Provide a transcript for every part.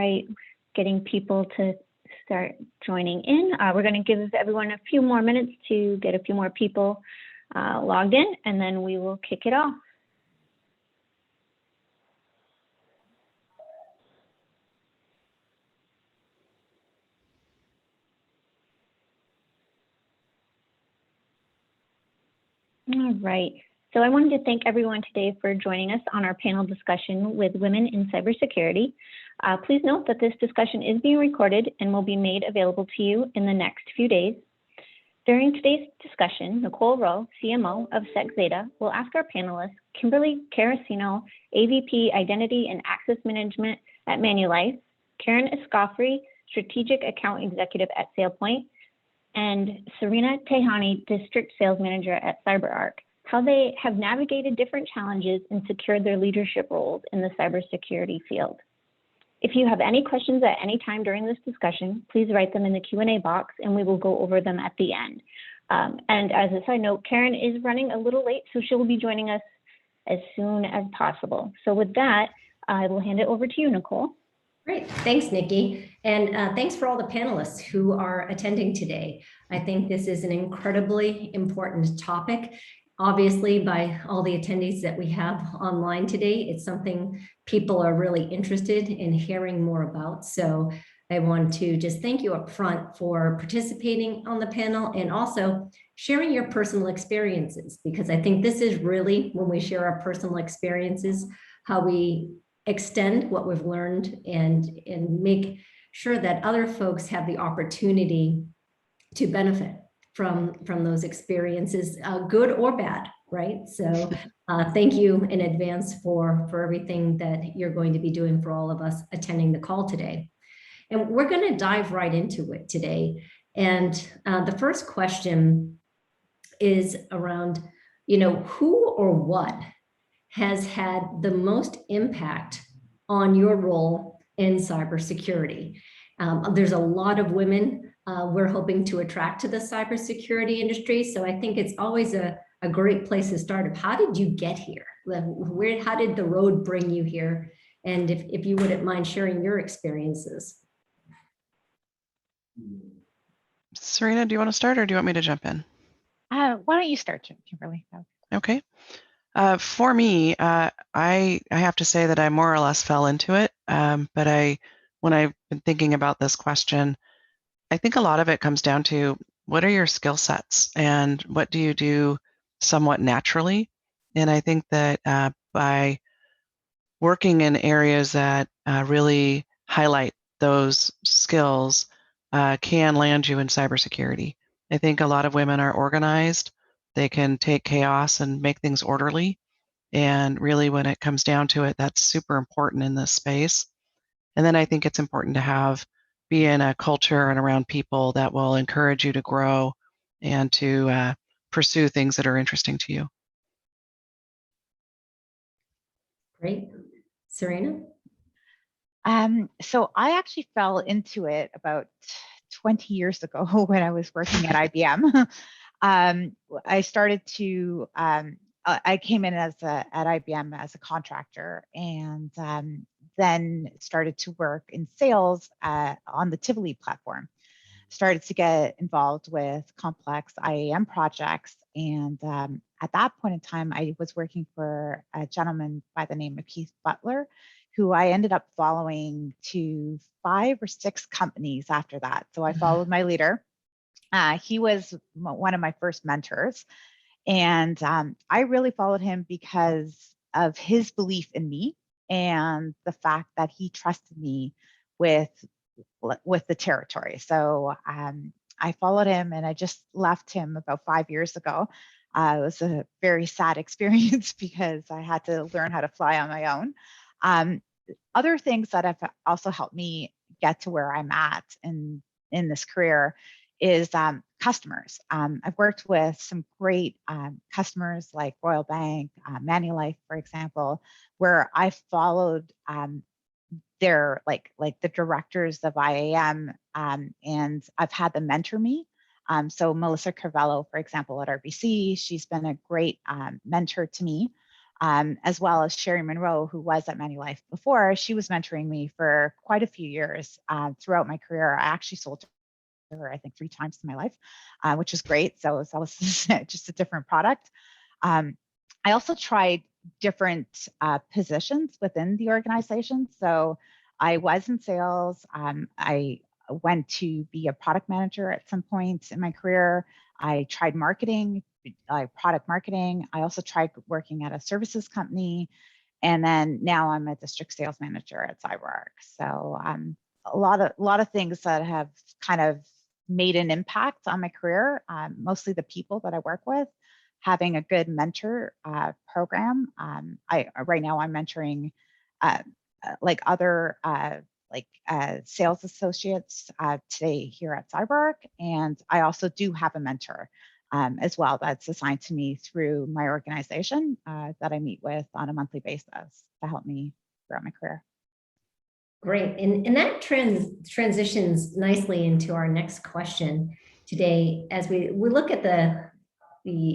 right, getting people to start joining in. We're going to give everyone a few more minutes to get a few more people logged in, and then we will kick it off. All right. So I wanted to thank everyone today for joining us on our panel discussion with women in cybersecurity. Please note that this discussion is being recorded and will be made available to you in the next few days. During today's discussion, Nicole Rowe, CMO of SecZeta, will ask our panelists, Kimberly Carasino, AVP Identity and Access Management at Manulife, Karen Escoffrey, Strategic Account Executive at SailPoint, and Serena Tehani, District Sales Manager at CyberArk, how they have navigated different challenges and secured their leadership roles in the cybersecurity field. If you have any questions at any time during this discussion, please write them in the Q&A box and we will go over them at the end. And as a side note, Karen is running a little late, so she will be joining us as soon as possible. So with that, I will hand it over to you, Nicole. Great, thanks, Nikki. And thanks for all the panelists who are attending today. I think this is an incredibly important topic. Obviously, by all the attendees that we have online today, it's something people are really interested in hearing more about. So I want to just thank you up front for participating on the panel and also sharing your personal experiences, because I think this is really when we share our personal experiences, how we extend what we've learned and make sure that other folks have the opportunity to benefit from those experiences, good or bad, right? So thank you in advance for everything that you're going to be doing for all of us attending the call today. And we're going to dive right into it today. And the first question is around, who or what has had the most impact on your role in cybersecurity? There's a lot of women we're hoping to attract to the cybersecurity industry. So I think it's always a great place to start of how did you get here? How did the road bring you here? And if you wouldn't mind sharing your experiences. Serena, do you want to start or do you want me to jump in? Why don't you start, Kimberly? Okay. For me, I have to say that I more or less fell into it. But when I've been thinking about this question, I think a lot of it comes down to what are your skill sets and what do you do somewhat naturally? And I think that by working in areas that really highlight those skills can land you in cybersecurity. I think a lot of women are organized. They can take chaos and make things orderly. And really, when it comes down to it, that's super important in this space. And then I think it's important to be in a culture and around people that will encourage you to grow and to pursue things that are interesting to you. Great. Serena? So I actually fell into it about 20 years ago when I was working at IBM. I started to, I came in at IBM as a contractor and then started to work in sales on the Tivoli platform. Started to get involved with complex IAM projects. And at that point in time, I was working for a gentleman by the name of Keith Butler, who I ended up following to 5 or 6 companies after that. So I followed my leader. He was one of my first mentors. And I really followed him because of his belief in me and the fact that he trusted me with the territory. So I followed him and I just left him about 5 years ago. It was a very sad experience because I had to learn how to fly on my own. Other things that have also helped me get to where I'm at in this career is customers. I've worked with some great customers like Royal Bank, Manulife, for example, where I followed their like the directors of IAM, and I've had them mentor me. So Melissa Carvello, for example, at RBC, she's been a great mentor to me. as well as Sherry Monroe, who was at Manulife before. She was mentoring me for quite a few years throughout my career. I actually sold to her, I think, 3 times in my life, which is great. So that was just a different product. I also tried different positions within the organization. So I was in sales. I went to be a product manager at some point in my career. I tried marketing, product marketing. I also tried working at a services company. And then now I'm a district sales manager at CyberArk. So a lot of things that have kind of made an impact on my career, mostly the people that I work with, having a good mentor program. Right now I'm mentoring like other sales associates today here at CyberArk, and I also do have a mentor as well that's assigned to me through my organization that I meet with on a monthly basis to help me throughout my career. Great, and that transitions nicely into our next question today as we look at the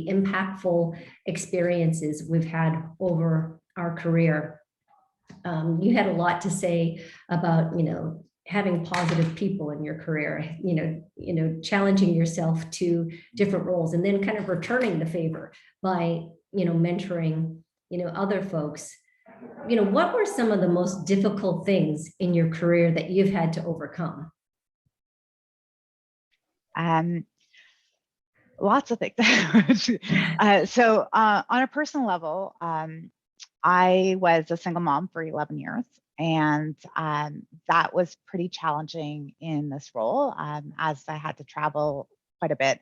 impactful experiences we've had over our career. You had a lot to say about, having positive people in your career, challenging yourself to different roles, and then kind of returning the favor by, mentoring, other folks. What were some of the most difficult things in your career that you've had to overcome? Lots of things. So on a personal level, I was a single mom for 11 years, and that was pretty challenging in this role as I had to travel quite a bit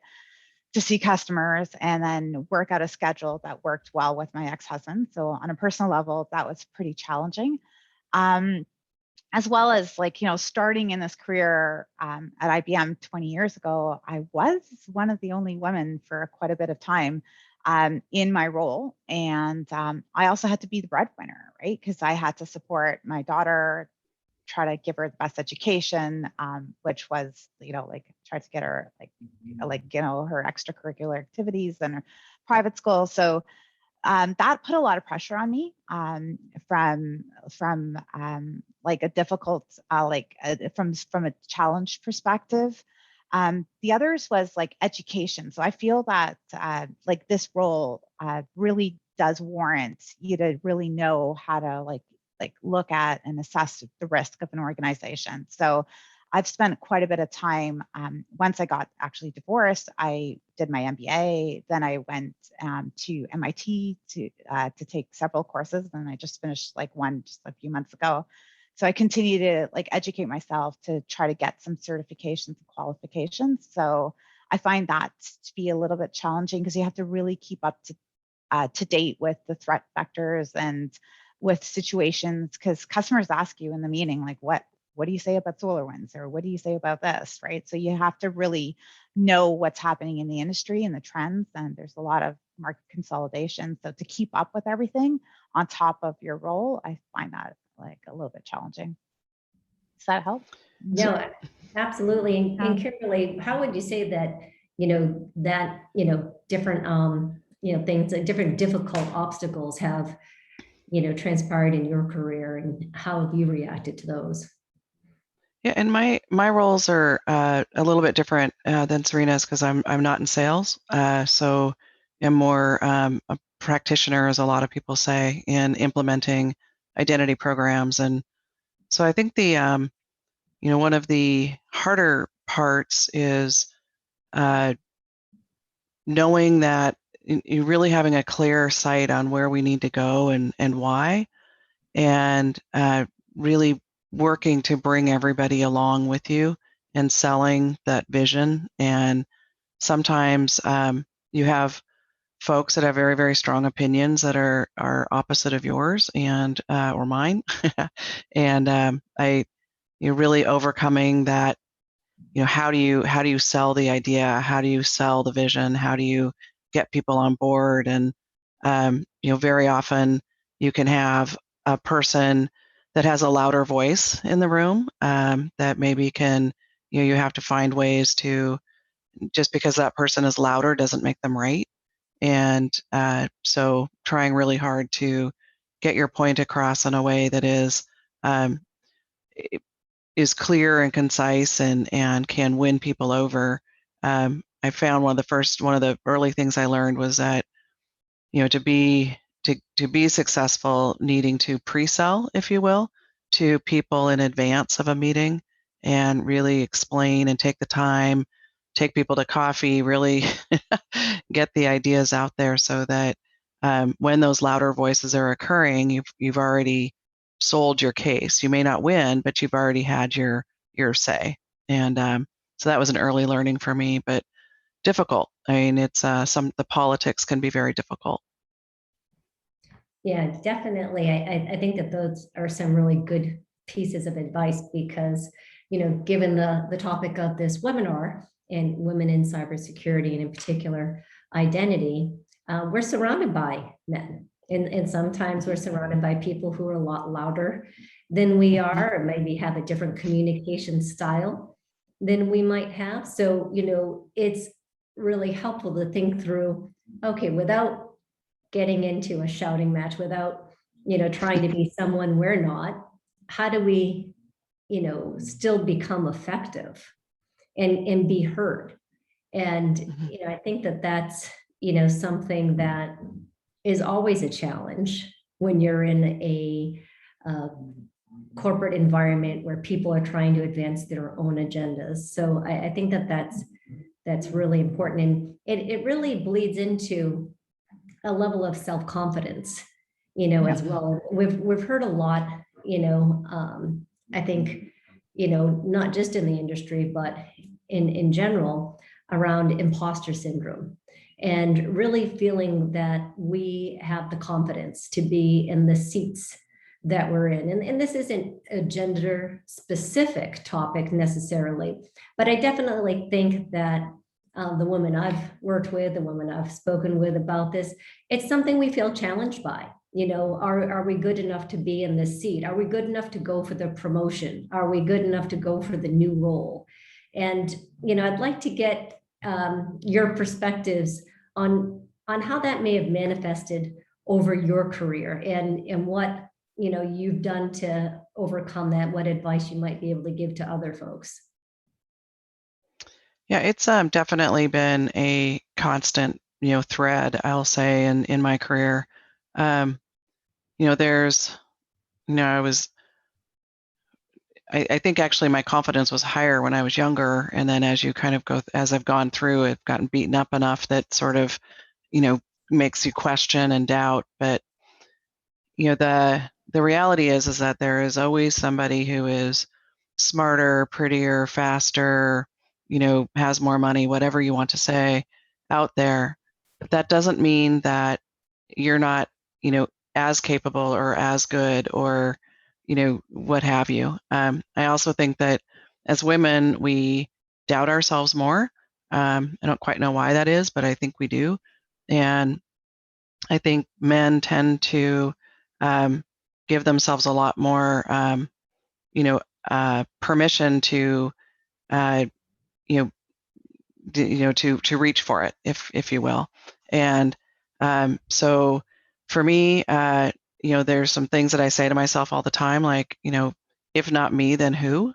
to see customers and then work out a schedule that worked well with my ex-husband. So on a personal level, that was pretty challenging. As well as starting in this career at IBM 20 years ago, I was one of the only women for quite a bit of time in my role. And I also had to be the breadwinner, right? Because I had to support my daughter, try to give her the best education, which was, try to get her her extracurricular activities and her private school. So that put a lot of pressure on me from a difficult, from a challenge perspective. The others was education. So I feel that this role really does warrant you to really know how to look at and assess the risk of an organization. So I've spent quite a bit of time. Once I got actually divorced, I did my MBA. Then I went to MIT to take several courses, and I just finished one just a few months ago. So I continue to educate myself to try to get some certifications and qualifications. So I find that to be a little bit challenging because you have to really keep up to date with the threat vectors and with situations, because customers ask you in the meeting, what do you say about SolarWinds, or what do you say about this, right? So you have to really know what's happening in the industry and the trends, and there's a lot of market consolidation. So to keep up with everything on top of your role, I find that a little bit challenging. Does that help? No, absolutely. And Kimberly, how would you say that, different, things, different difficult obstacles have, transpired in your career, and how have you reacted to those? Yeah, and my roles are a little bit different than Serena's because I'm not in sales, so I'm more a practitioner, as a lot of people say, in implementing identity programs. And so I think the one of the harder parts is knowing that you really having a clear sight on where we need to go and why, and really working to bring everybody along with you and selling that vision. And sometimes you have folks that have very, very strong opinions that are opposite of yours and or mine. And you're really overcoming that. How do you sell the idea? How do you sell the vision? How do you get people on board? And very often you can have a person that has a louder voice in the room that maybe can, you have to find ways to, just because that person is louder doesn't make them right. And so trying really hard to get your point across in a way that is clear and concise and can win people over. I found one of the early things I learned was that, to be successful, needing to pre-sell, if you will, to people in advance of a meeting and really explain and take the time, take people to coffee, really get the ideas out there so that when those louder voices are occurring, you've already sold your case. You may not win, but you've already had your say. And so that was an early learning for me, but difficult. I mean, it's the politics can be very difficult. Yeah, definitely. I think that those are some really good pieces of advice because, given the topic of this webinar and women in cybersecurity and in particular identity, we're surrounded by men. And sometimes we're surrounded by people who are a lot louder than we are, or maybe have a different communication style than we might have. So, it's really helpful to think through, okay, without getting into a shouting match, without, trying to be someone we're not, how do we, still become effective and be heard? And, I think that that's, something that is always a challenge when you're in a corporate environment where people are trying to advance their own agendas. So I think that that's really important. And it really bleeds into a level of self-confidence, as well. We've heard a lot, I think, not just in the industry, but in general around imposter syndrome, and really feeling that we have the confidence to be in the seats that we're in. And this isn't a gender specific topic necessarily, but I definitely think that the women I've worked with, the women I've spoken with about this, it's something we feel challenged by. Are we good enough to be in this seat? Are we good enough to go for the promotion? Are we good enough to go for the new role? And, I'd like to get your perspectives on how that may have manifested over your career and what, you've done to overcome that, what advice you might be able to give to other folks. Yeah, it's definitely been a constant, thread, I'll say, in my career. There's, I think actually my confidence was higher when I was younger, and then as I've gone through, I've gotten beaten up enough that sort of, makes you question and doubt. But the reality is that there is always somebody who is smarter, prettier, faster, has more money, whatever you want to say, out there. But that doesn't mean that you're not, as capable or as good or, what have you. I also think that as women, we doubt ourselves more. I don't quite know why that is, but I think we do. And I think men tend to give themselves a lot more, permission to, to reach for it, if you will. And so for me, there's some things that I say to myself all the time, like, if not me, then who?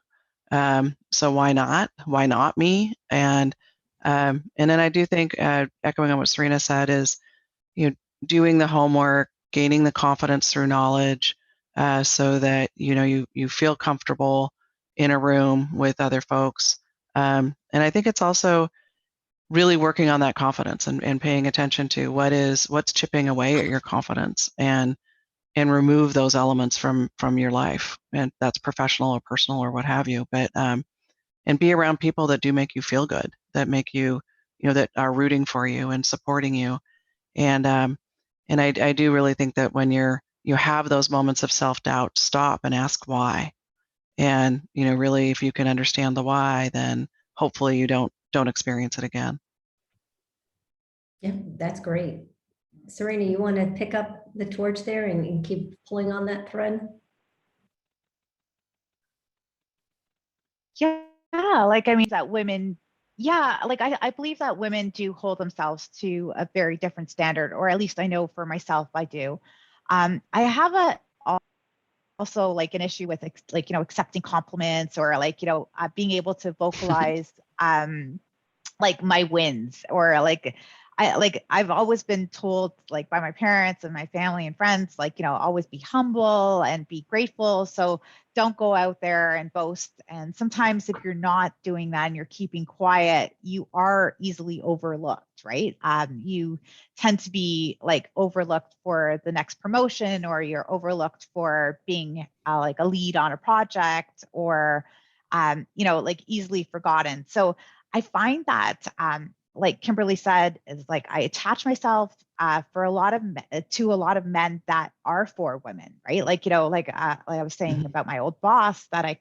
So why not? Why not me? And then I do think, echoing on what Serena said, is, doing the homework, gaining the confidence through knowledge, so that you feel comfortable in a room with other folks. And I think it's also really working on that confidence and paying attention to what's chipping away at your confidence, and remove those elements from your life, and that's professional or personal or what have you. But and be around people that do make you feel good, that make you, that are rooting for you and supporting you. And I do really think that when you have those moments of self-doubt, stop and ask why. And really, if you can understand the why, then hopefully you don't experience it again. Yeah, that's great. Serena, you want to pick up the torch there and keep pulling on that thread? Yeah, like, I mean, that women Yeah, like I believe that women do hold themselves to a very different standard, or at least I know for myself I do. I have also like an issue with like, accepting compliments, or like, being able to vocalize like my wins, or like I've always been told, like, by my parents and my family and friends, like, always be humble and be grateful. So don't go out there and boast. And sometimes if you're not doing that and you're keeping quiet, you are easily overlooked, right? You tend to be like overlooked for the next promotion, or you're overlooked for being like a lead on a project, or like easily forgotten. So I find that, like Kimberly said, is like I attach myself for a lot of to a lot of men that are for women, right? Like, like I was saying about my old boss that I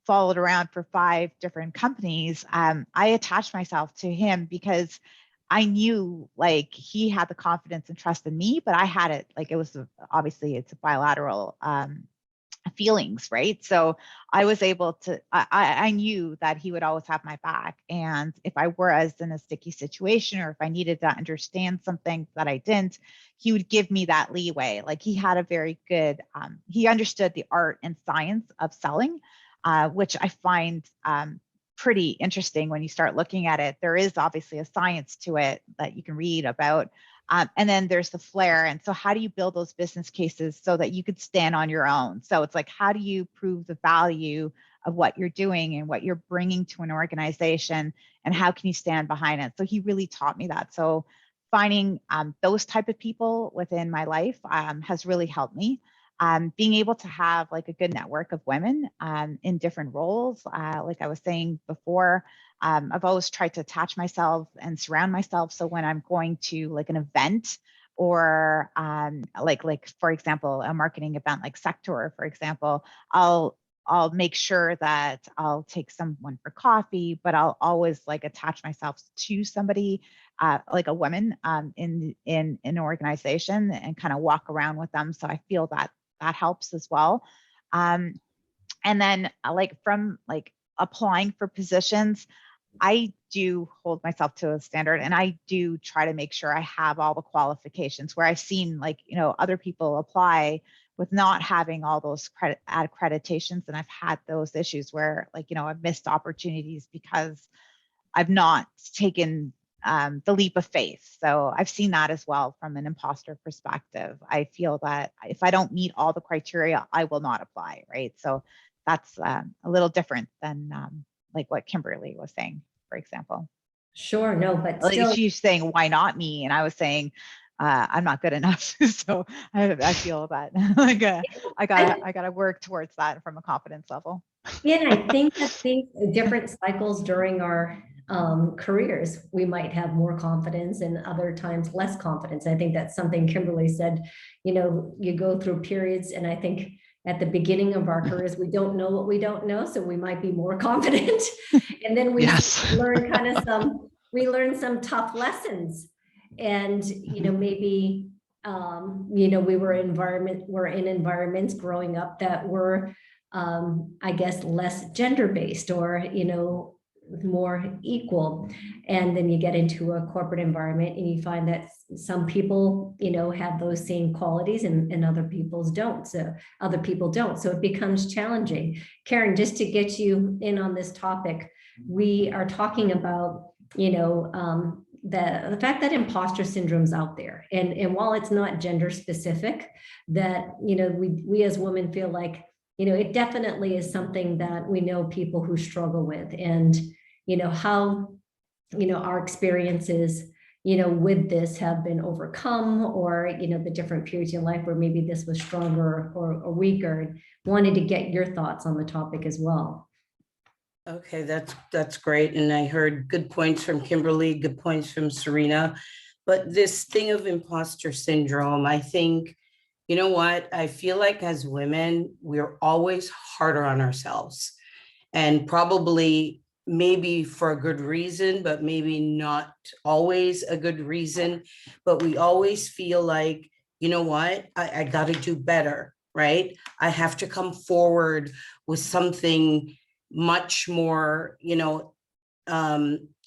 followed around for 5 different companies. I attached myself to him because I knew like he had the confidence and trust in me, but I had it like, it was obviously it's a bilateral feelings, right? So I was able to, I knew that he would always have my back. And if I was in a sticky situation, or if I needed to understand something that I didn't, he would give me that leeway. Like he had a very good, he understood the art and science of selling, which I find pretty interesting when you start looking at it. There is obviously a science to it that you can read about. And then there's the flair. And so how do you build those business cases so that you could stand on your own? So it's like, how do you prove the value of what you're doing and what you're bringing to an organization, and how can you stand behind it? So he really taught me that. So finding those type of people within my life has really helped me. Being able to have like a good network of women in different roles, like I was saying before, I've always tried to attach myself and surround myself. So when I'm going to like an event, or like for example, a marketing event like Sector, for example, I'll make sure that I'll take someone for coffee, but I'll always like attach myself to somebody, like a woman in an organization, and kind of walk around with them. So I feel that that helps as well. And then like from like applying for positions, I do hold myself to a standard, and I do try to make sure I have all the qualifications, where I've seen like, other people apply with not having all those accreditations. And I've had those issues where like, I've missed opportunities because I've not taken the leap of faith. So I've seen that as well from an imposter perspective. I feel that if I don't meet all the criteria, I will not apply, right? So that's a little different than like what Kimberly was saying, for example. Sure, no, but Like still, she's saying, why not me? And I was saying, I'm not good enough. So I feel that like I gotta work towards that from a confidence level. yeah, and I think that these different cycles during our careers, we might have more confidence, and other times less confidence. I think that's something Kimberly said, you go through periods, and I think at the beginning of our careers, we don't know what we don't know, so we might be more confident. And then we Yes. learn we learn some tough lessons. And, maybe, we're in environments growing up that were, I guess, less gender-based, or, more equal. And then you get into a corporate environment and you find that some people, have those same qualities, and other people don't. So it becomes challenging. Karen, just to get you in on this topic, we are talking about, the fact that imposter syndrome is out there. And while it's not gender specific, that, we as women feel like, it definitely is something that we know people who struggle with, and, how, our experiences, with this have been overcome, or, the different periods in life where maybe this was stronger or weaker. Wanted to get your thoughts on the topic as well. Okay, that's great. And I heard good points from Kimberly, good points from Serena. But this thing of imposter syndrome, I think, you know what? I feel like as women, we're always harder on ourselves, and probably maybe for a good reason, but maybe not always a good reason. But we always feel like, you know what? I got to do better, right? I have to come forward with something much more,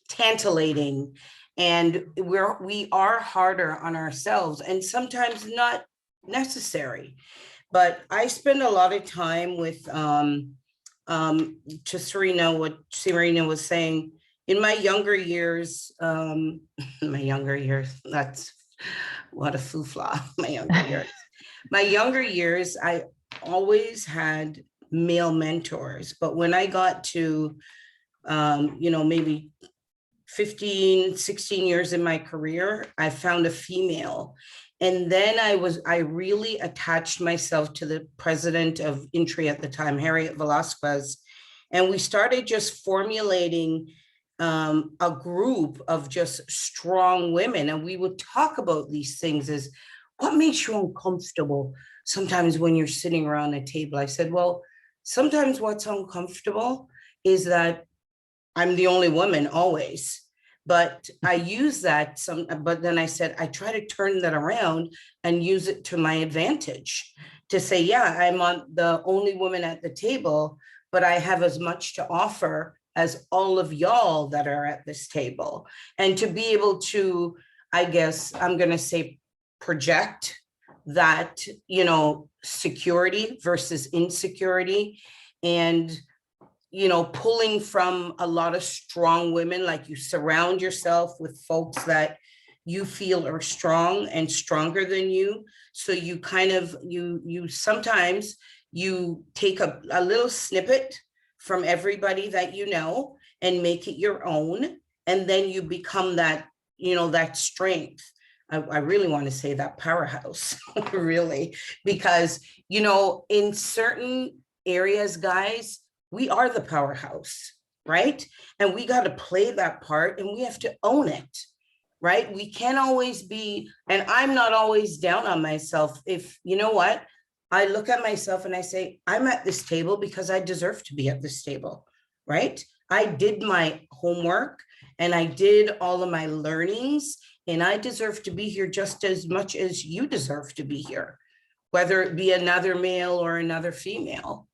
tantalating, and we are harder on ourselves, and sometimes not necessary. But I spend a lot of time with to Serena, what Serena was saying, in my younger years, that's what a foofla, my younger years, I always had male mentors, but when I got to, maybe 15, 16 years in my career, I found a female. And then I really attached myself to the president of Intri at the time, Harriet Velasquez. And we started just formulating a group of just strong women. And we would talk about these things as what makes you uncomfortable sometimes when you're sitting around a table. I said, well, sometimes what's uncomfortable is that I'm the only woman always. But I use that but then I said, I try to turn that around and use it to my advantage to say, yeah, I'm on the only woman at the table, but I have as much to offer as all of y'all that are at this table. And to be able to, I guess, I'm going to say, project that, security versus insecurity, and pulling from a lot of strong women, like you surround yourself with folks that you feel are strong and stronger than you. So you kind of, you sometimes you take a little snippet from everybody that you know and make it your own. And then you become that, that strength. I really want to say that powerhouse, really, because, in certain areas, guys, we are the powerhouse, right? And we got to play that part, and we have to own it, right? We can't always be, and I'm not always down on myself. If, you know what, I look at myself and I say, I'm at this table because I deserve to be at this table, right? I did my homework and I did all of my learnings, and I deserve to be here just as much as you deserve to be here, whether it be another male or another female.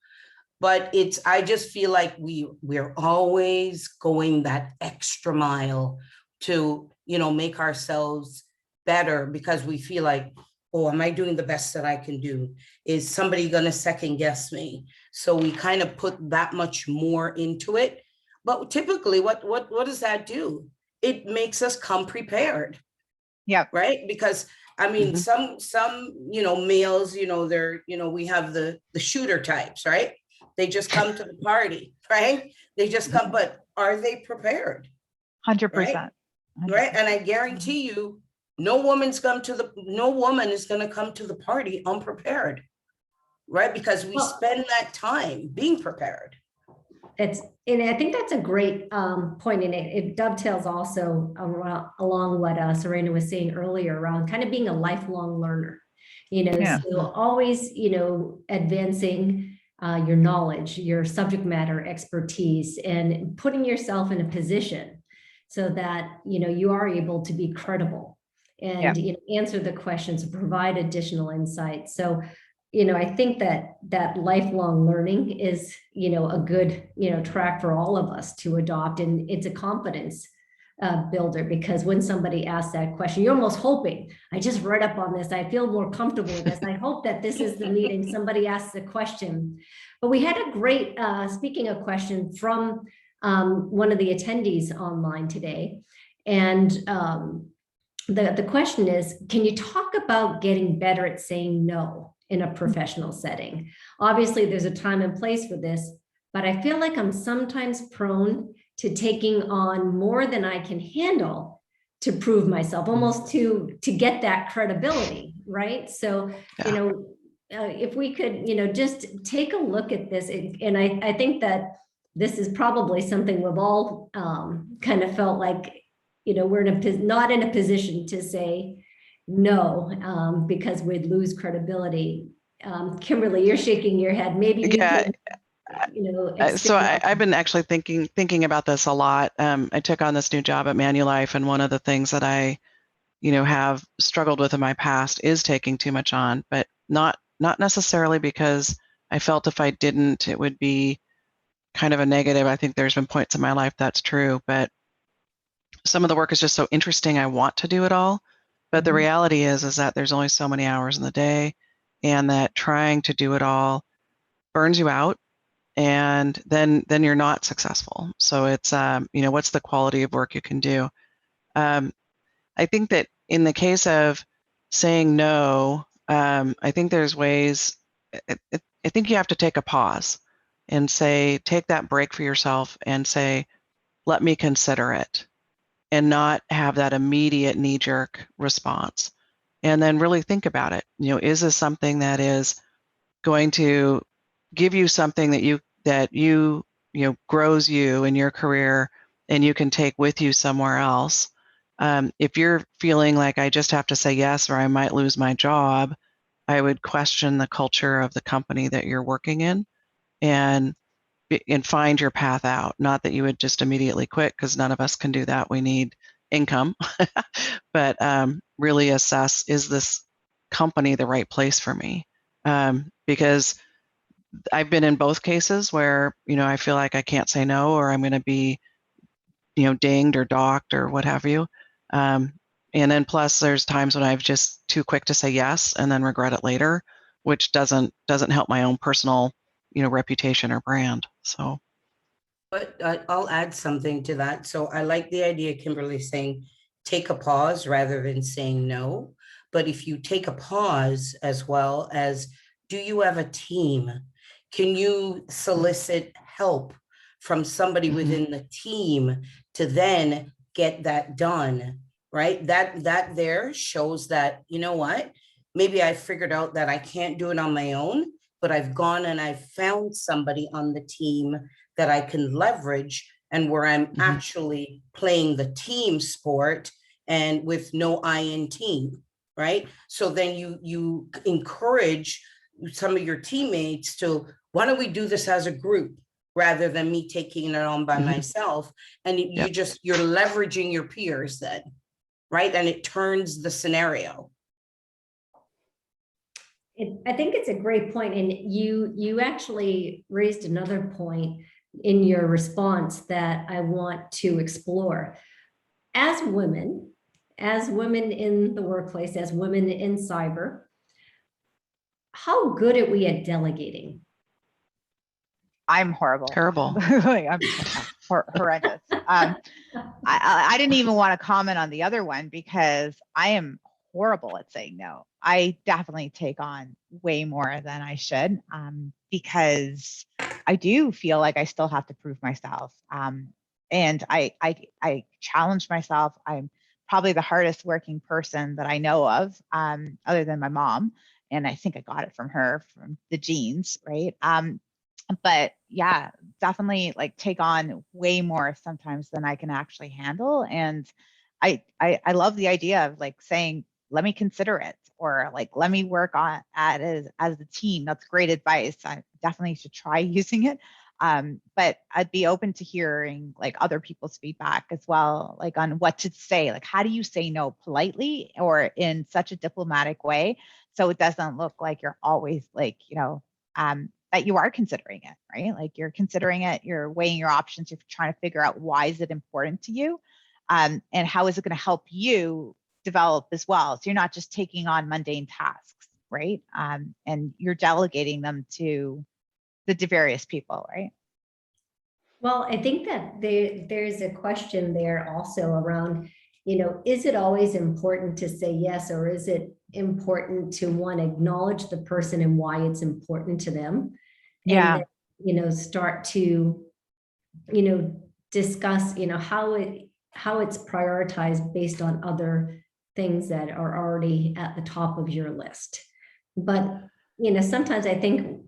But I just feel like we're always going that extra mile to, make ourselves better, because we feel like, oh, am I doing the best that I can do? Is somebody going to second guess me? So we kind of put that much more into it. But typically, what does that do? It makes us come prepared. Yeah. Right. Because I mean, some, males, they're, we have the shooter types, right? They just come to the party, right? They just come, but are they prepared? 100%. Right. And I guarantee you, no woman is going to come to the party unprepared, right? Because we spend that time being prepared. And I think that's a great point, and it dovetails also along what Serena was saying earlier around kind of being a lifelong learner, so always, advancing your knowledge, your subject matter expertise, and putting yourself in a position so that, you are able to be credible and answer the questions and provide additional insight. So, I think that lifelong learning is, a good, track for all of us to adopt. And it's a confidence builder, because when somebody asks that question, you're almost hoping, I just read up on this, I feel more comfortable with this, I hope that this is the meeting, somebody asks the question. But we had a great, speaking of question from one of the attendees online today. And the question is, can you talk about getting better at saying no in a professional setting? Obviously, there's a time and place for this, but I feel like I'm sometimes prone to taking on more than I can handle to prove myself, almost to get that credibility, right? So, if we could, just take a look at this, and I think that this is probably something we've all kind of felt like, we're not in a position to say no, because we'd lose credibility. Kimberly, you're shaking your head. Maybe you can, so I've been actually thinking about this a lot. I took on this new job at Manulife, and one of the things that I, have struggled with in my past is taking too much on, but not necessarily because I felt if I didn't, it would be kind of a negative. I think there's been points in my life that's true, but some of the work is just so interesting. I want to do it all. But the reality is that there's only so many hours in the day, and that trying to do it all burns you out, and then you're not successful. So it's, what's the quality of work you can do? I think that in the case of saying no, I think there's ways, I think you have to take a pause and say, take that break for yourself and say, let me consider it, and not have that immediate knee-jerk response. And then really think about it. Is this something that is going to give you something that grows you in your career and you can take with you somewhere else? If you're feeling like I just have to say yes or I might lose my job, I would question the culture of the company that you're working in, and find your path out. Not that you would just immediately quit, because none of us can do that. We need income, but really assess, is this company the right place for me? Because I've been in both cases where, I feel like I can't say no, or I'm going to be, dinged or docked or what have you. And then plus there's times when I've just too quick to say yes and then regret it later, which doesn't help my own personal, reputation or brand. So. But I'll add something to that. So I like the idea, Kimberly, saying take a pause rather than saying no. But if you take a pause, as well as, do you have a team? Can you solicit help from somebody within the team to then get that done, right? That there shows that, you know what, maybe I figured out that I can't do it on my own, but I've gone and I've found somebody on the team that I can leverage, and where I'm actually playing the team sport and with no I in team, right? So then you encourage some of your teammates to, why don't we do this as a group rather than me taking it on by myself? And you're leveraging your peers then, right? And it turns the scenario. I think it's a great point. And you actually raised another point in your response that I want to explore. As women in the workplace, as women in cyber, how good are we at delegating? I'm horrible. Terrible. I'm horrendous. I didn't even want to comment on the other one because I am horrible at saying no. I definitely take on way more than I should, because I do feel like I still have to prove myself. And I challenge myself. I'm probably the hardest working person that I know of, other than my mom. And I think I got it from her, from the genes, right? But yeah, definitely like take on way more sometimes than I can actually handle. And I love the idea of like saying, let me consider it, or like, let me work on at it as a team. That's great advice. I definitely should try using it. But I'd be open to hearing like other people's feedback as well, like on what to say, like, how do you say no politely or in such a diplomatic way, so it doesn't look like you're always like, that you are considering it, right? Like you're considering it, you're weighing your options, you're trying to figure out why is it important to you, and how is it going to help you develop as well. So you're not just taking on mundane tasks, right? And you're delegating them to the various people, right? Well, I think that there's a question there also around, is it always important to say yes, or is it important to want to acknowledge the person and why it's important to them? Yeah. And then, start to, discuss, how it's prioritized based on other things that are already at the top of your list. But, sometimes I think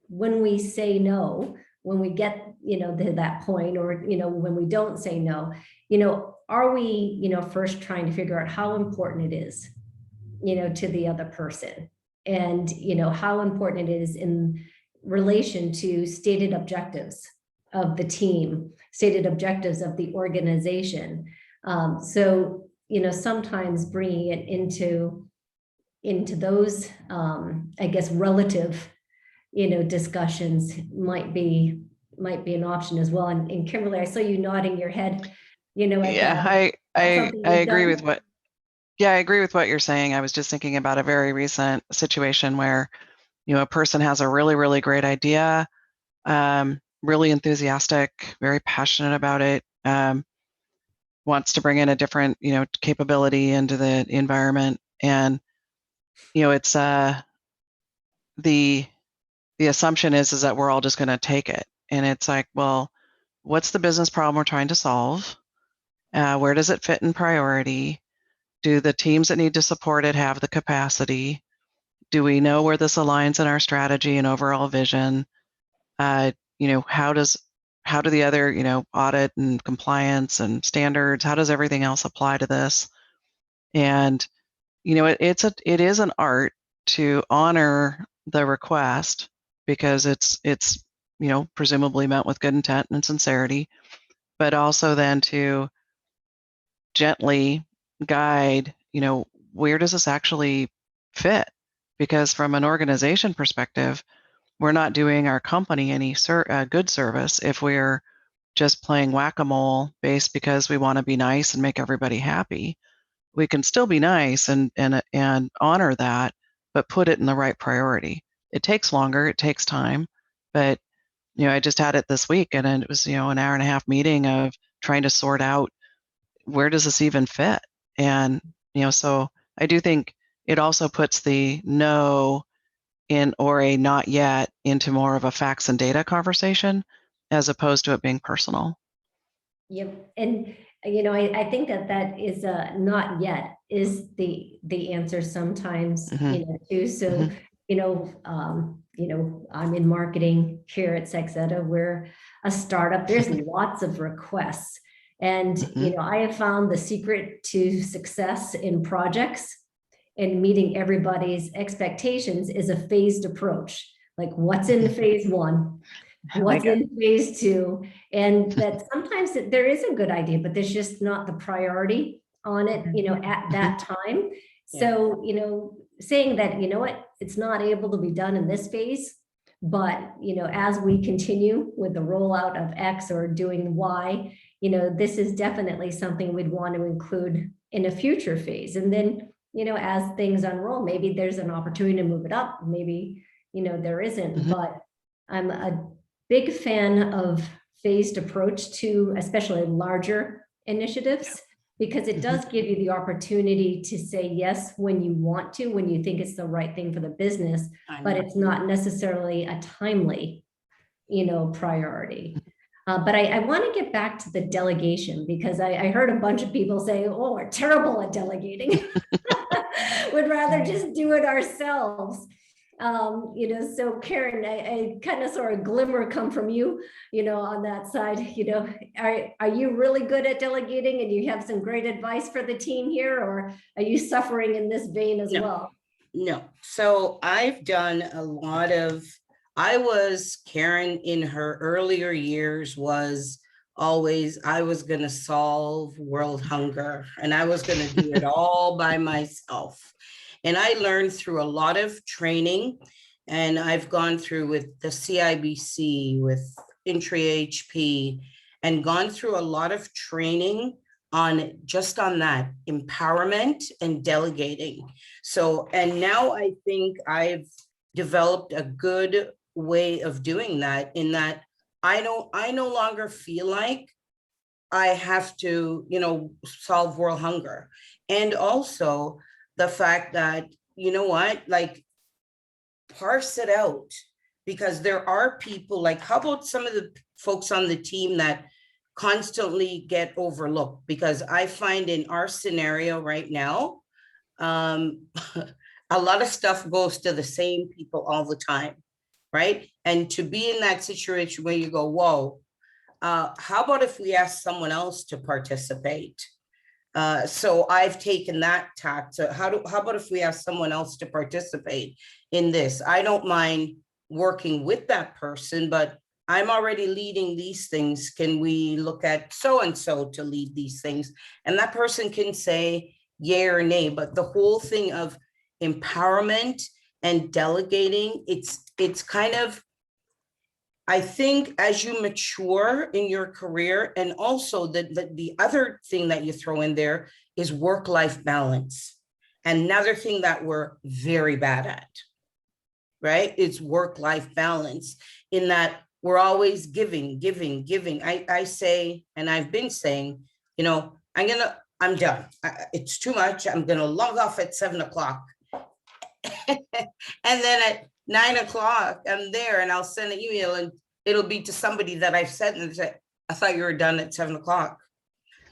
when we say no, when we get, to that point, or, when we don't say no, are we, first trying to figure out how important it is, to the other person, and, how important it is in relation to stated objectives of the team, stated objectives of the organization. So, sometimes bringing it into those, I guess, relative, discussions might be an option as well. And Kimberly, I saw you nodding your head. Yeah, that's something I you've agree done? with what, yeah, I agree with what you're saying. I was just thinking about a very recent situation where, a person has a really, really great idea, really enthusiastic, very passionate about it, wants to bring in a different, capability into the environment. And, it's the assumption is that we're all just going to take it. And it's like, well, what's the business problem we're trying to solve? Where does it fit in priority? Do the teams that need to support it have the capacity? Do we know where this aligns in our strategy and overall vision? How do the other, audit and compliance and standards, how does everything else apply to this? And, it is an art to honor the request because it's, presumably meant with good intent and sincerity, but also then to gently guide, where does this actually fit? Because from an organization perspective, we're not doing our company any good service if we're just playing whack-a-mole based because we want to be nice and make everybody happy. We can still be nice and honor that, but put it in the right priority. It takes longer, it takes time, but I just had it this week and it was, an hour and a half meeting of trying to sort out where does this even fit? And, so I do think it also puts the no in or a not yet into more of a facts and data conversation as opposed to it being personal. Yep. And, I think that is not yet is the answer sometimes, too. So, I'm in marketing here at Sexeta. We're a startup. There's lots of requests. And, I have found the secret to success in projects and meeting everybody's expectations is a phased approach. Like what's in phase one, what's in phase two, and that sometimes there is a good idea, but there's just not the priority on it, at that time. So, saying that, it's not able to be done in this phase, but, as we continue with the rollout of X or doing Y, this is definitely something we'd want to include in a future phase. And then, as things unroll, maybe there's an opportunity to move it up. Maybe, there isn't, but I'm a big fan of phased approach to especially larger initiatives, because it does give you the opportunity to say yes when you want to, when you think it's the right thing for the business, but it's not necessarily a timely, priority. But I want to get back to the delegation, because I heard a bunch of people say, oh, we're terrible at delegating. Would rather just do it ourselves. So Karen, I kind of saw a glimmer come from you, on that side. Are you really good at delegating and you have some great advice for the team here, or are you suffering in this vein as well? No. So I've done a lot of, Karen in her earlier years was always, I was going to solve world hunger and I was going to do it all by myself. And I learned through a lot of training, and I've gone through with the CIBC, with Intri HP, and gone through a lot of training on that empowerment and delegating. So, and now I think I've developed a good way of doing that, in that I no longer feel like I have to, solve world hunger. And also the fact that, like, parse it out, because there are people like, how about some of the folks on the team that constantly get overlooked? Because I find in our scenario right now, a lot of stuff goes to the same people all the time, right? And to be in that situation where you go, whoa, how about if we ask someone else to participate? So I've taken that tack to how about if we ask someone else to participate in this? I don't mind working with that person, but I'm already leading these things. Can we look at so-and-so to lead these things? And that person can say yay or nay, but the whole thing of empowerment and delegating, it's kind of, I think as you mature in your career, and also the other thing that you throw in there is work-life balance. Another thing that we're very bad at, right? It's work-life balance, in that we're always giving. I say, and I've been saying, I'm done. It's too much. I'm gonna log off at 7 o'clock. And then at 9 o'clock, I'm there and I'll send an email and it'll be to somebody that I've sent and say, I thought you were done at 7 o'clock.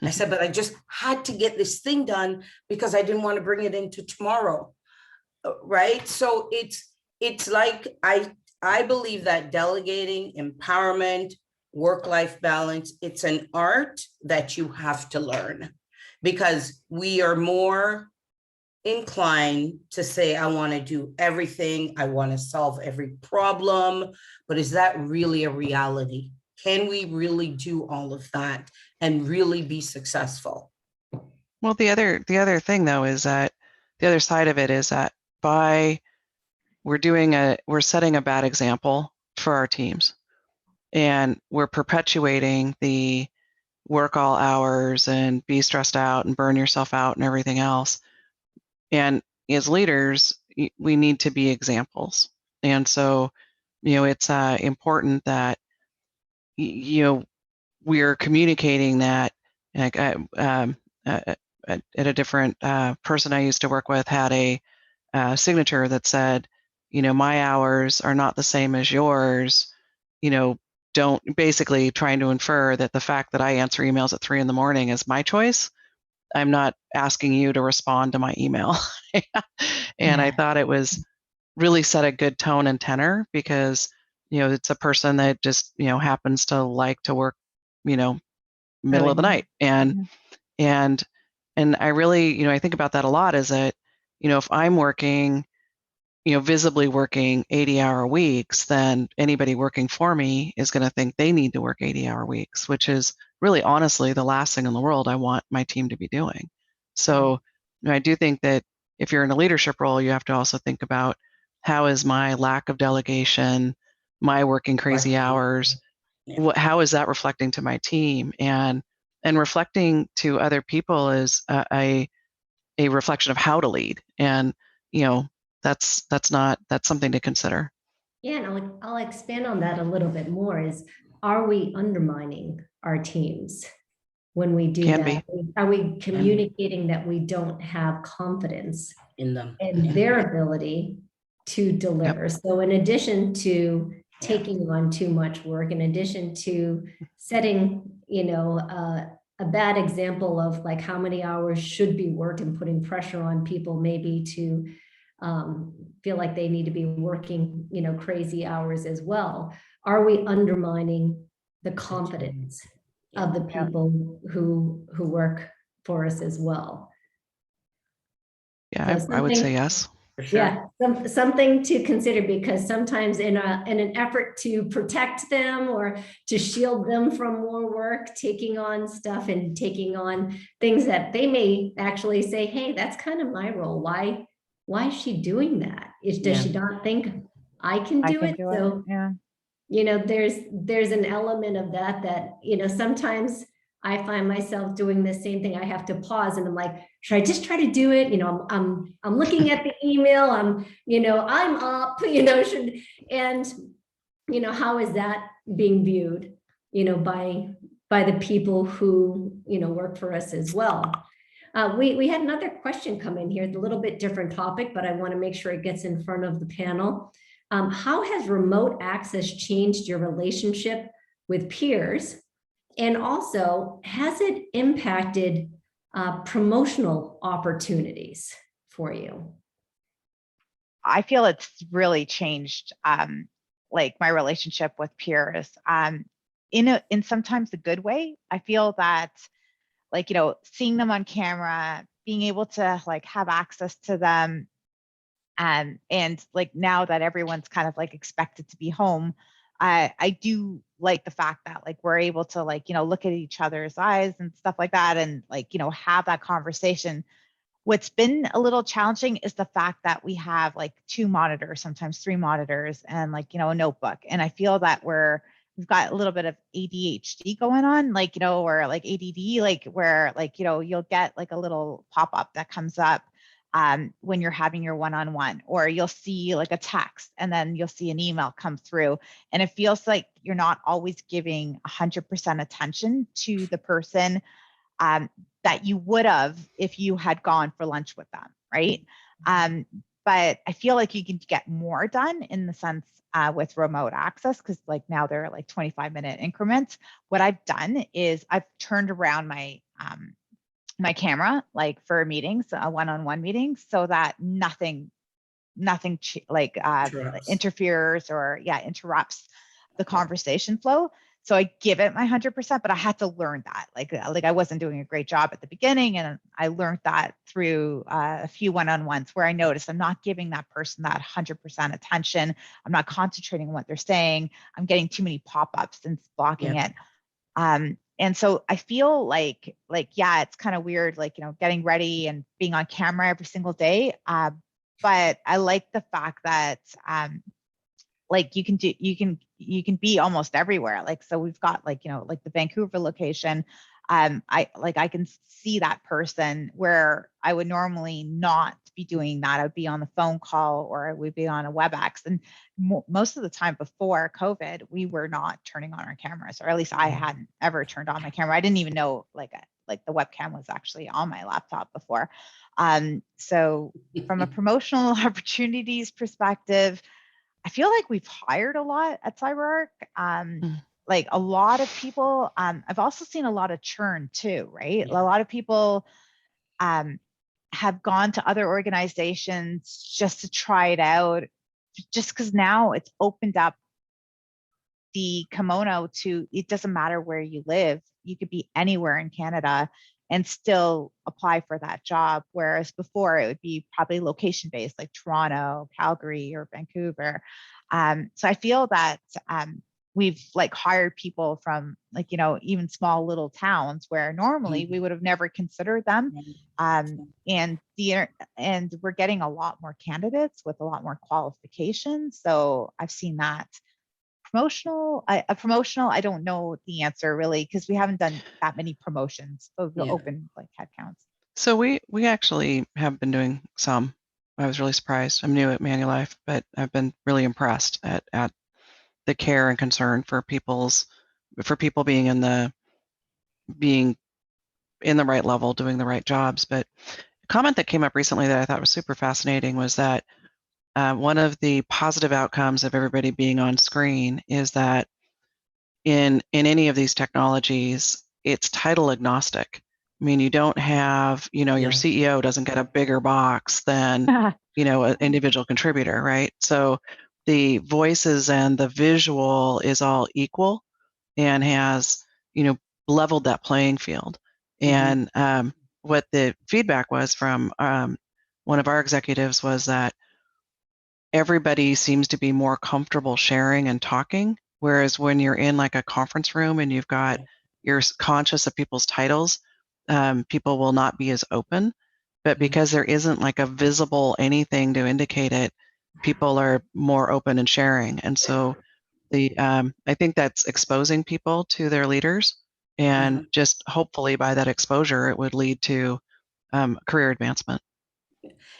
I said, but I just had to get this thing done because I didn't want to bring it into tomorrow. Right? So it's like, I believe that delegating, empowerment, work-life balance, it's an art that you have to learn, because we are more inclined to say, I want to do everything, I want to solve every problem, but is that really a reality? Can we really do all of that and really be successful? Well, the other thing though is that the other side of it is that we're setting a bad example for our teams, and we're perpetuating the work all hours and be stressed out and burn yourself out and everything else. And as leaders, we need to be examples. And so, it's important that, we're communicating that. Like, at a different person I used to work with had a signature that said, my hours are not the same as yours. Don't, basically trying to infer that the fact that I answer emails at 3 a.m. is my choice. I'm not asking you to respond to my email. And I thought it was really set a good tone and tenor, because, it's a person that just, happens to like to work, middle of the night. And I really, I think about that a lot, is that, if I'm working, visibly working 80-hour weeks, then anybody working for me is going to think they need to work 80-hour weeks, which is really, honestly, the last thing in the world I want my team to be doing. So I do think that if you're in a leadership role, you have to also think about, how is my lack of delegation, my working crazy hours, how is that reflecting to my team? And reflecting to other people is a reflection of how to lead. And, that's something to consider. Yeah, and I'll expand on that a little bit more. Are we undermining our teams when we do Can that? be. Are we communicating that we don't have confidence in them and their ability to deliver? Yep. So in addition to taking on too much work, in addition to setting, a bad example of like how many hours should be worked and putting pressure on people maybe to feel like they need to be working, crazy hours as well. Are we undermining the confidence of the people who work for us as well? Yeah, so I would say yes. Sure. Yeah, something to consider, because sometimes in an effort to protect them or to shield them from more work, taking on stuff and taking on things that they may actually say, hey, that's kind of my role. Why is she doing that? Does she not think I can do it? So, there's an element of that, sometimes I find myself doing the same thing. I have to pause and I'm like, should I just try to do it? I'm looking at the email, I'm up, how is that being viewed, by the people who, work for us as well. We had another question come in here, a little bit different topic, but I want to make sure it gets in front of the panel. How has remote access changed your relationship with peers? And also, has it impacted promotional opportunities for you? I feel it's really changed like my relationship with peers in sometimes a good way. I feel that like, seeing them on camera, being able to like have access to them. And like now that everyone's kind of like expected to be home, I do like the fact that like we're able to like, look at each other's eyes and stuff like that and like, have that conversation. What's been a little challenging is the fact that we have like 2 monitors, sometimes 3 monitors, and like, a notebook. And I feel that we've got a little bit of ADHD going on, like, or like ADD, like where like, you'll get like a little pop-up that comes up when you're having your one-on-one, or you'll see like a text and then you'll see an email come through. And it feels like you're not always giving 100% attention to the person that you would have if you had gone for lunch with them, right? But I feel like you can get more done in the sense with remote access, because like now they're like 25-minute increments. What I've done is I've turned around my my camera like for meetings, one-on-one meetings, so that nothing like interferes or interrupts the conversation flow. So I give it my 100%, but I had to learn that. Like I wasn't doing a great job at the beginning, and I learned that through a few one-on-ones where I noticed I'm not giving that person that 100% attention. I'm not concentrating on what they're saying. I'm getting too many pop-ups and blocking it. And so I feel like it's kind of weird, like, getting ready and being on camera every single day. But I like the fact that like you can be almost everywhere. Like, so we've got like, like the Vancouver location. I can see that person where I would normally not be doing that. I would be on the phone call or I would be on a WebEx. And most of the time before COVID, we were not turning on our cameras, or at least I hadn't ever turned on my camera. I didn't even know like the webcam was actually on my laptop before. So from a promotional opportunities perspective, I feel like we've hired a lot at CyberArk. Like a lot of people, I've also seen a lot of churn too, right? A lot of people have gone to other organizations just to try it out, just because now it's opened up the kimono to, it doesn't matter where you live. You could be anywhere in Canada and still apply for that job. Whereas before it would be probably location based, like Toronto, Calgary, or Vancouver. So I feel that we've like hired people from like, even small little towns where normally we would have never considered them. And we're getting a lot more candidates with a lot more qualifications. So I've seen that. Promotional, I don't know the answer really, because we haven't done that many promotions of the open like headcounts. So we actually have been doing some. I was really surprised. I'm new at Manulife, but I've been really impressed at the care and concern for people being in the right level, doing the right jobs. But a comment that came up recently that I thought was super fascinating was that one of the positive outcomes of everybody being on screen is that in any of these technologies, it's title agnostic. I mean, you don't have, your CEO doesn't get a bigger box than, an individual contributor, right? So the voices and the visual is all equal and has, leveled that playing field. And what the feedback was from one of our executives was that everybody seems to be more comfortable sharing and talking. Whereas when you're in like a conference room and you're conscious of people's titles, people will not be as open. But because there isn't like a visible anything to indicate it, people are more open and sharing. And so I think that's exposing people to their leaders, and just hopefully by that exposure, it would lead to career advancement.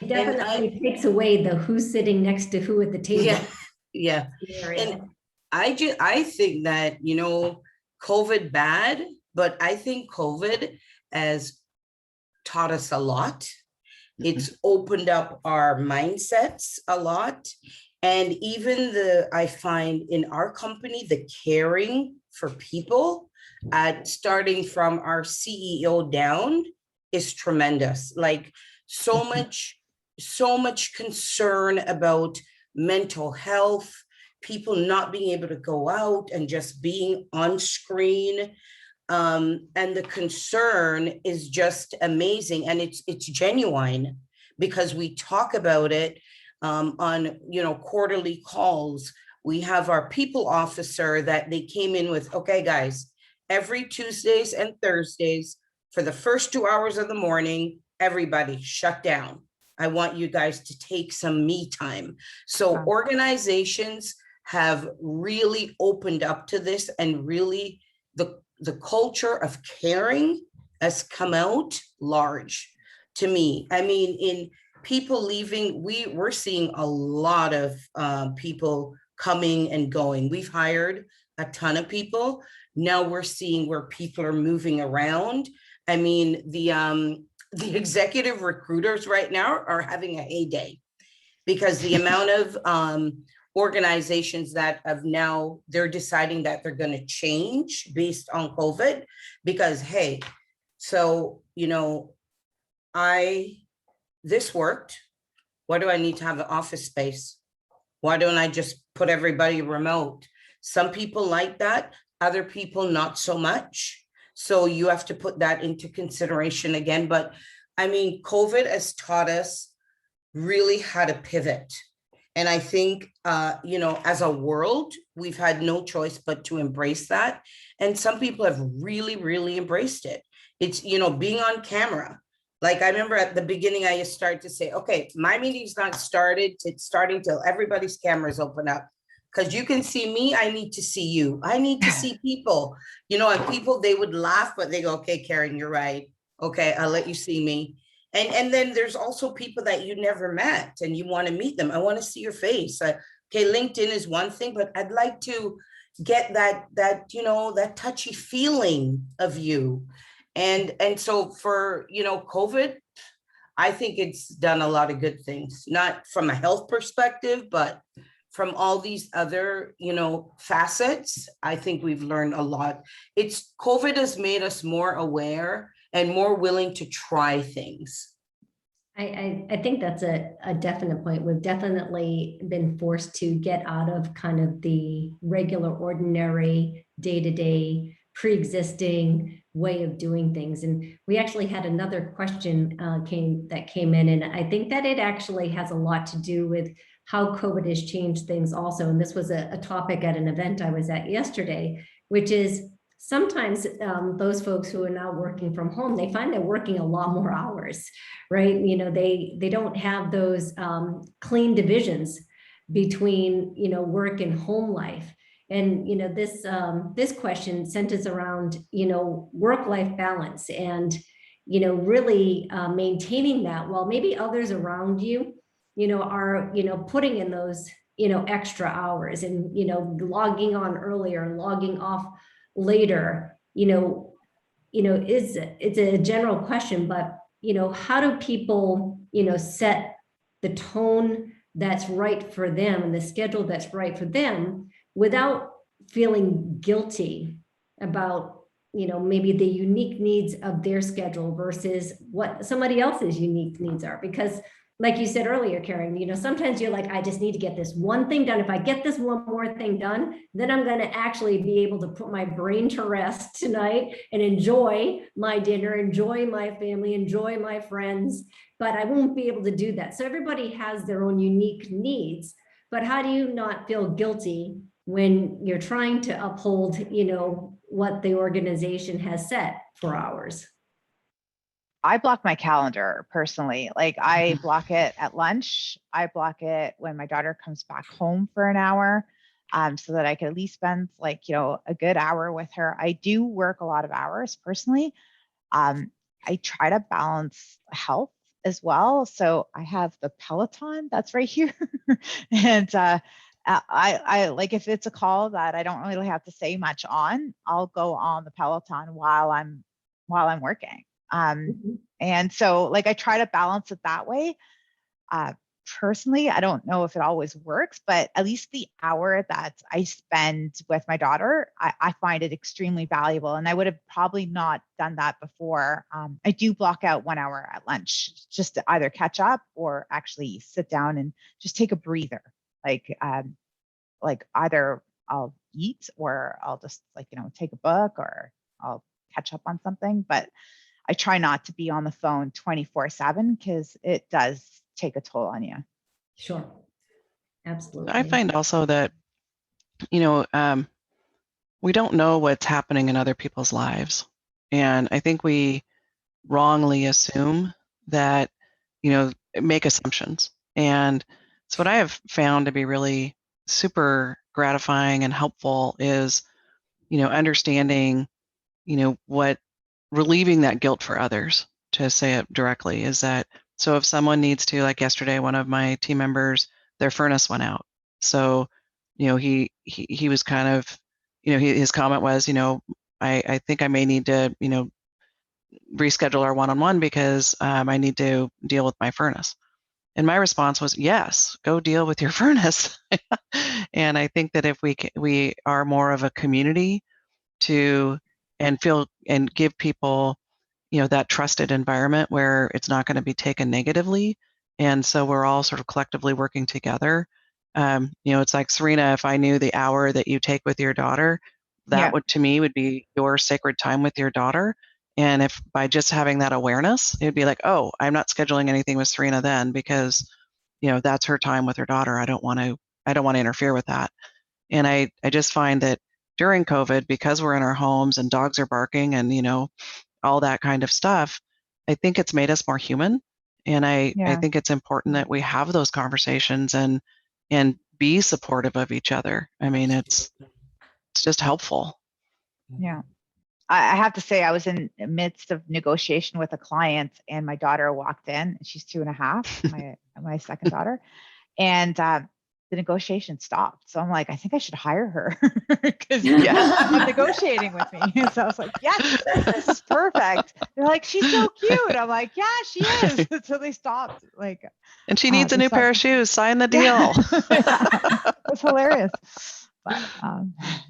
It definitely takes away the who's sitting next to who at the table. And I think that, COVID bad, but I think COVID has taught us a lot. It's opened up our mindsets a lot. And even I find in our company, the caring for people starting from our CEO down is tremendous. Like so much concern about mental health, people not being able to go out and just being on screen. And the concern is just amazing. And it's genuine because we talk about it on, quarterly calls. We have our people officer that they came in with, okay, guys, every Tuesdays and Thursdays for the first 2 hours of the morning, everybody shut down. I want you guys to take some me time. So Wow. organizations have really opened up to this, and really the culture of caring has come out large to me. I mean, in people leaving, we're seeing a lot of people coming and going. We've hired a ton of people. Now we're seeing where people are moving around. I mean, the executive recruiters right now are having a heyday, because the amount of organizations that have now, they're deciding that they're going to change based on COVID, because, hey, so, you know, this worked. Why do I need to have an office space? Why don't I just put everybody remote? Some people like that, other people not so much. So you have to put that into consideration again. But I mean, COVID has taught us really how to pivot. And I think, you know, as a world, we've had no choice but to embrace that. And some people have really, really embraced it. It's, you know, being on camera. Like I remember at the beginning, I started to say, okay, my meeting's not starting till everybody's cameras open up. Because you can see me, I need to see you. I need to see people, you know, and people, they would laugh, but they go, okay, Karen, you're right. Okay, I'll let you see me. And then there's also people that you never met and you want to meet them. I want to see your face. Okay, LinkedIn is one thing, but I'd like to get that, you know, that touchy feeling of you. And so for, you know, COVID, I think it's done a lot of good things, not from a health perspective, but from all these other, you know, facets. I think we've learned a lot. COVID has made us more aware and more willing to try things. I think that's a definite point. We've definitely been forced to get out of kind of the regular, ordinary, day-to-day, pre-existing way of doing things. And we actually had another question that came in, and I think that it actually has a lot to do with how COVID has changed things also. And this was a topic at an event I was at yesterday, which is sometimes those folks who are now working from home, they find they're working a lot more hours, right? You know, they don't have those clean divisions between, you know, work and home life. And, you know, this question centers around, you know, work-life balance and, you know, really maintaining that while maybe others around you, you know, are, you know, putting in those, you know, extra hours and, you know, logging on earlier and logging off later, it's a general question, but, you know, how do people, you know, set the tone that's right for them and the schedule that's right for them without feeling guilty about, you know, maybe the unique needs of their schedule versus what somebody else's unique needs are? Because like you said earlier, Karen, you know, sometimes you're like, I just need to get this one thing done. If I get this one more thing done, then I'm going to actually be able to put my brain to rest tonight and enjoy my dinner, enjoy my family, enjoy my friends, but I won't be able to do that. So everybody has their own unique needs, but how do you not feel guilty when you're trying to uphold, you know, what the organization has set for hours? I block my calendar personally. Like I block it at lunch. I block it when my daughter comes back home for an hour, so that I can at least spend like, you know, a good hour with her. I do work a lot of hours personally. I try to balance health as well. So I have the Peloton that's right here. And I like, if it's a call that I don't really have to say much on, I'll go on the Peloton while I'm working. And so like I try to balance it that way. Personally, I don't know if it always works, but at least the hour that I spend with my daughter, I find it extremely valuable. And I would have probably not done that before. I do block out 1 hour at lunch just to either catch up or actually sit down and just take a breather. Like either I'll eat or I'll just like, you know, take a book or I'll catch up on something. But I try not to be on the phone 24/7 because it does take a toll on you. Sure. Absolutely. I find also that, you know, we don't know what's happening in other people's lives. And I think we wrongly assume that, you know, make assumptions. And so what I have found to be really super gratifying and helpful is, you know, understanding, you know, what relieving that guilt for others, to say it directly, is that, so if someone needs to, like yesterday, one of my team members, their furnace went out. So, you know, he was kind of, you know, his comment was, you know, I think I may need to, you know, reschedule our one-on-one because I need to deal with my furnace. And my response was, yes, go deal with your furnace. And I think that if we are more of a community to, and feel and give people, you know, that trusted environment where it's not going to be taken negatively. And so we're all sort of collectively working together. You know, it's like, Serena, if I knew the hour that you take with your daughter, that would, to me, would be your sacred time with your daughter. And if by just having that awareness, it'd be like, oh, I'm not scheduling anything with Serena then, because, you know, that's her time with her daughter. I don't want to interfere with that. And I just find that during COVID, because we're in our homes and dogs are barking and, you know, all that kind of stuff, I think it's made us more human. And I think it's important that we have those conversations and be supportive of each other. I mean, it's just helpful. Yeah. I have to say, I was in the midst of negotiation with a client, and my daughter walked in. She's 2.5, my second daughter, and the negotiation stopped. So I'm like, I think I should hire her because she's not negotiating with me. So I was like, yes, this is perfect. They're like, she's so cute. I'm like, yeah, she is. So they stopped. Like, and she needs a new pair of shoes. Sign the deal. It's hilarious. But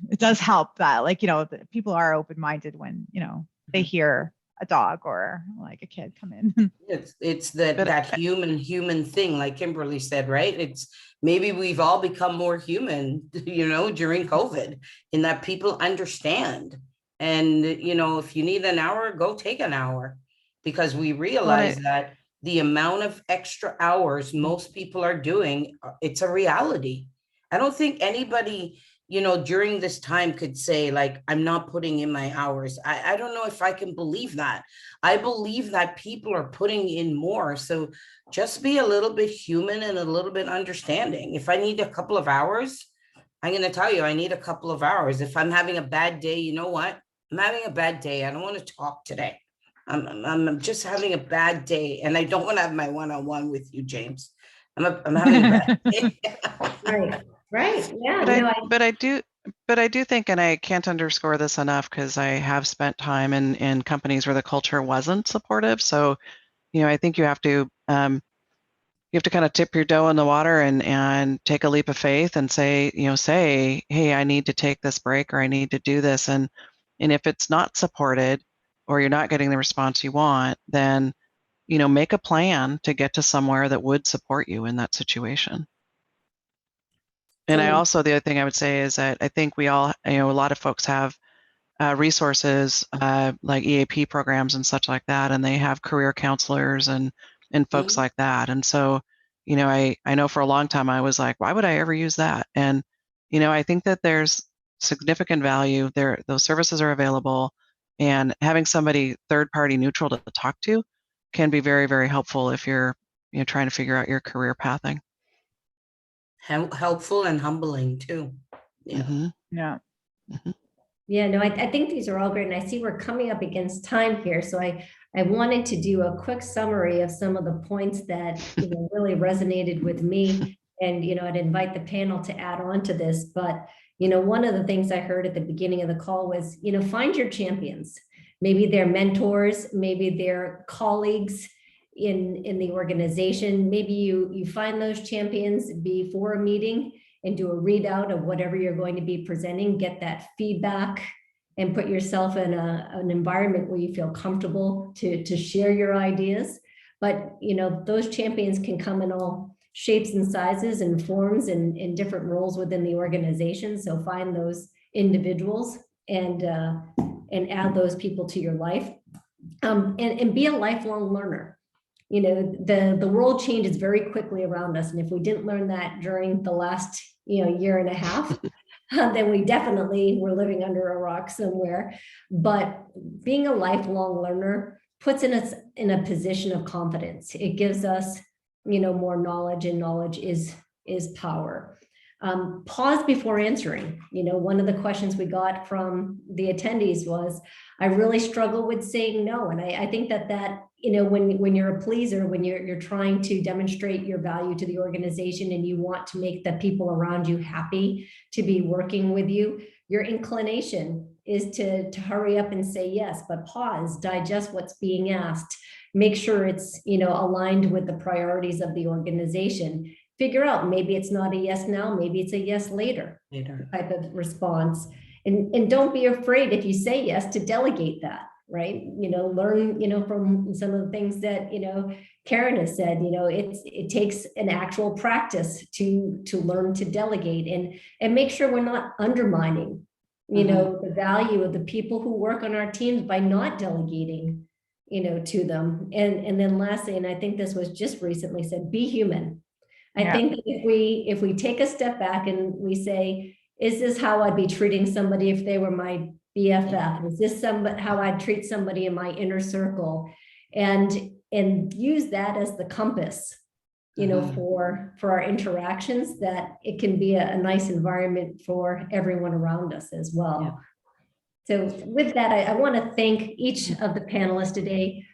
it does help that, like, you know, people are open-minded when, you know, they hear a dog or like a kid come in. It's that human thing, like Kimberly said, right? It's maybe we've all become more human, you know, during COVID, in that people understand. And, you know, if you need an hour, go take an hour, because we realize that the amount of extra hours most people are doing, it's a reality. I don't think anybody, you know, during this time could say, like, I'm not putting in my hours. I don't know if I can believe that. I believe that people are putting in more. So just be a little bit human and a little bit understanding. If I need a couple of hours, I'm going to tell you, I need a couple of hours. If I'm having a bad day, you know what? I'm having a bad day. I don't want to talk today. I'm just having a bad day. And I don't want to have my one-on-one with you, James. I'm having a bad day. Right. Yeah. But I do think, and I can't underscore this enough because I have spent time in companies where the culture wasn't supportive. So, you know, I think you have to kind of tip your toe in the water and take a leap of faith and say, hey, I need to take this break, or I need to do this. And if it's not supported, or you're not getting the response you want, then, you know, make a plan to get to somewhere that would support you in that situation. And I also, the other thing I would say is that I think we all, you know, a lot of folks have resources like EAP programs and such like that, and they have career counselors and folks like that. And so, you know, I know for a long time I was like, why would I ever use that? And, you know, I think that there's significant value there. Those services are available, and having somebody third party neutral to talk to can be very, very helpful if you're, you know, trying to figure out your career pathing. Helpful and humbling too. Yeah. Mm-hmm. Yeah. Mm-hmm. Yeah, no, I think these are all great. And I see we're coming up against time here. So I wanted to do a quick summary of some of the points that, you know, really resonated with me. And, you know, I'd invite the panel to add on to this. But, you know, one of the things I heard at the beginning of the call was, you know, find your champions. Maybe they're mentors, maybe they're colleagues in the organization. Maybe you find those champions before a meeting and do a readout of whatever you're going to be presenting, get that feedback, and put yourself in an environment where you feel comfortable to share your ideas. But, you know, those champions can come in all shapes and sizes and forms and in different roles within the organization. So find those individuals and add those people to your life, and be a lifelong learner. You know, the world changes very quickly around us. And if we didn't learn that during the last, you know, year and a half, then we definitely were living under a rock somewhere. But being a lifelong learner puts in a position of confidence. It gives us, you know, more knowledge, and knowledge is power. Pause before answering. You know, one of the questions we got from the attendees was, I really struggle with saying no. And I think that, you know, when you're a pleaser, when you're trying to demonstrate your value to the organization and you want to make the people around you happy to be working with you, your inclination is to hurry up and say yes, but pause, digest what's being asked, make sure it's, you know, aligned with the priorities of the organization. Figure out, maybe it's not a yes now, maybe it's a yes later type of response. And don't be afraid, if you say yes, to delegate that, right? You know, learn, you know, from some of the things that, you know, Karen has said, you know, it takes an actual practice to learn to delegate, and make sure we're not undermining, you know, the value of the people who work on our teams by not delegating, you know, to them. And then lastly, and I think this was just recently said, be human. I think that if we take a step back and we say, is this how I'd be treating somebody if they were my BFF? Is this how I'd treat somebody in my inner circle? And use that as the compass, you know, for our interactions, that it can be a nice environment for everyone around us as well. Yeah. So with that, I want to thank each of the panelists today.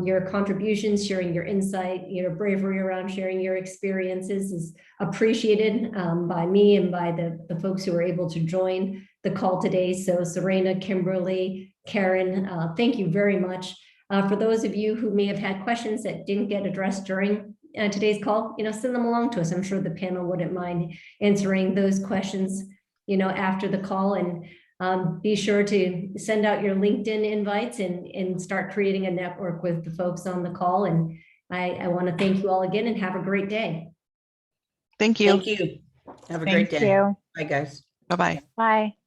Your contributions, sharing your insight, your bravery around sharing your experiences is appreciated by me and by the folks who were able to join the call today. So Serena, Kimberly, Karen, thank you very much. For those of you who may have had questions that didn't get addressed during today's call, you know, send them along to us. I'm sure the panel wouldn't mind answering those questions, you know, after the call. And be sure to send out your LinkedIn invites and start creating a network with the folks on the call. And I want to thank you all again and have a great day. Thank you. Thank you. Have a great day. Thank you. Bye, guys. Bye-bye. Bye.